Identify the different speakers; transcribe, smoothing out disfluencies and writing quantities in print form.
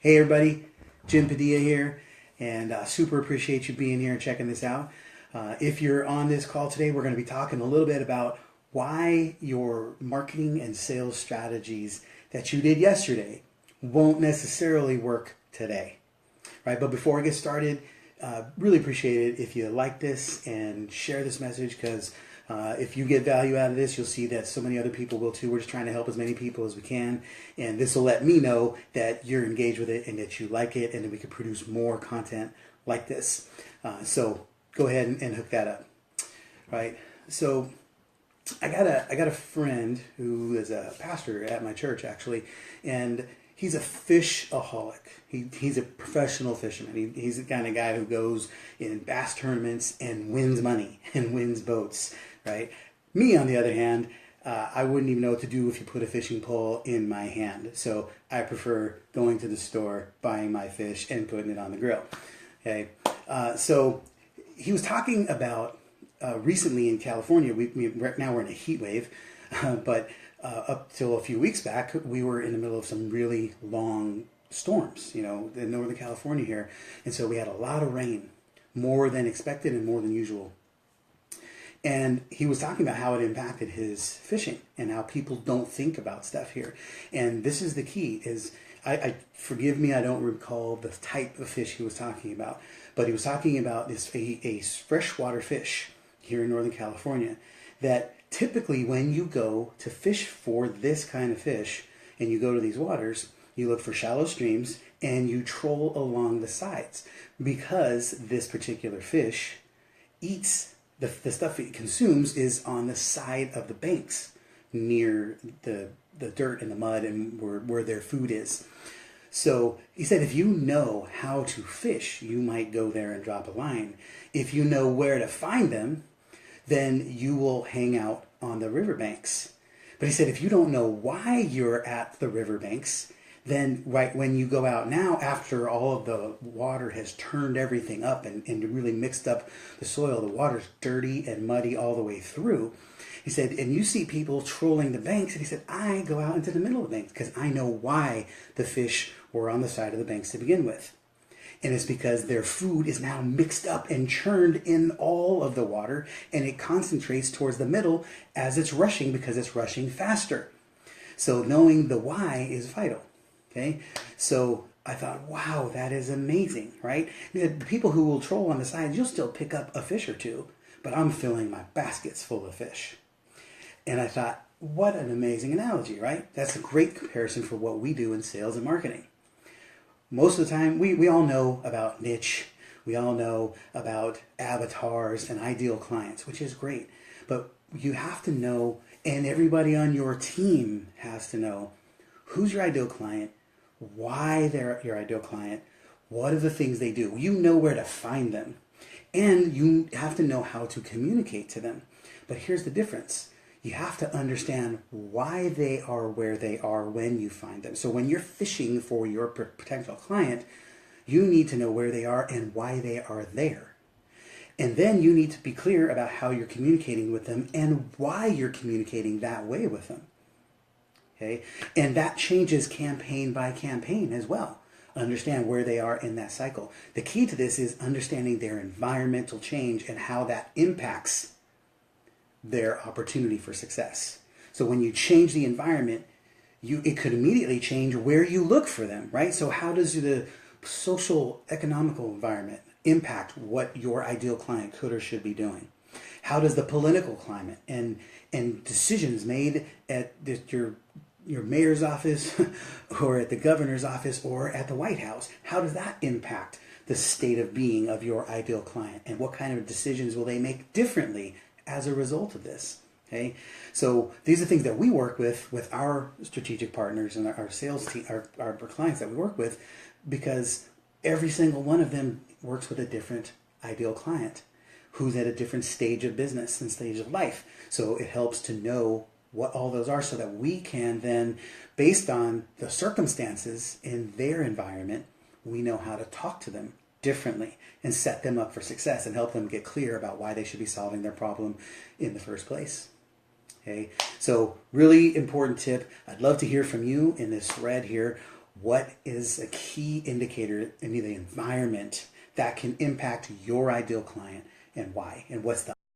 Speaker 1: Hey everybody, Jim Padilla here, and super appreciate you being here and checking this out. If you're on this call today, we're going to be talking a little bit about why your marketing and sales strategies that you did yesterday won't necessarily work today, right? But before I get started, really appreciate it if you like this and share this message, because if you get value out of this, you'll see that so many other people will too. We're just trying to help as many people as we can, and this will let me know that you're engaged with it and that you like it, and that we can produce more content like this. So go ahead and hook that up, right? So I got a friend who is a pastor at my church actually, and he's a fishaholic. He's a professional fisherman. He's the kind of guy who goes in bass tournaments and wins money and wins boats, right? Me, on the other hand, I wouldn't even know what to do if you put a fishing pole in my hand. So I prefer going to the store, buying my fish, and putting it on the grill. Okay, so he was talking about recently in California. Right now we're in a heat wave, but up till a few weeks back, we were in the middle of some really long storms, in Northern California here. And so we had a lot of rain, more than expected and more than usual. And he was talking about how it impacted his fishing and how people don't think about stuff here. And this is the key is, I forgive me, I don't recall the type of fish he was talking about, but he was talking about a freshwater fish here in Northern California that typically when you go to fish for this kind of fish and you go to these waters, you look for shallow streams and you troll along the sides, because this particular fish eats, the stuff it consumes is on the side of the banks near the dirt and the mud and where their food is. So he said if you know how to fish, you might go there and drop a line. If you know where to find them, then you will hang out on the riverbanks. But he said if you don't know why you're at the riverbanks, then right when you go out now, after all of the water has turned everything up and really mixed up the soil, the water's dirty and muddy all the way through. He said, and you see people trolling the banks, and he said, I go out into the middle of the banks because I know why the fish were on the side of the banks to begin with. And it's because their food is now mixed up and churned in all of the water, and it concentrates towards the middle as it's rushing because it's rushing faster. So knowing the why is vital. Okay, so I thought, wow, that is amazing, right? The people who will troll on the sides, you'll still pick up a fish or two, but I'm filling my baskets full of fish. And I thought, what an amazing analogy, right? That's a great comparison for what we do in sales and marketing. Most of the time, we all know about niche. We all know about avatars and ideal clients, which is great. But you have to know, and everybody on your team has to know, who's your ideal client, why they're your ideal client, what are the things they do. You know where to find them, and you have to know how to communicate to them. But here's the difference. You have to understand why they are where they are when you find them. So when you're fishing for your potential client, you need to know where they are and why they are there. And then you need to be clear about how you're communicating with them and why you're communicating that way with them. Okay? And that changes campaign by campaign as well. Understand where they are in that cycle. The key to this is understanding their environmental change and how that impacts their opportunity for success. So when you change the environment, it could immediately change where you look for them, right? So how does the social economical environment impact what your ideal client could or should be doing? How does the political climate and decisions made at your mayor's office or at the governor's office or at the White House, how does that impact the state of being of your ideal client? And what kind of decisions will they make differently as a result of this? Okay, so these are things that we work with our strategic partners and our sales team, our clients that we work with, because every single one of them works with a different ideal client who's at a different stage of business and stage of life. So it helps to know what all those are so that we can then, based on the circumstances in their environment, we know how to talk to them differently and set them up for success and help them get clear about why they should be solving their problem in the first place. Okay, so really important tip. I'd love to hear from you in this thread here. what is a key indicator in the environment that can impact your ideal client and why, and what's the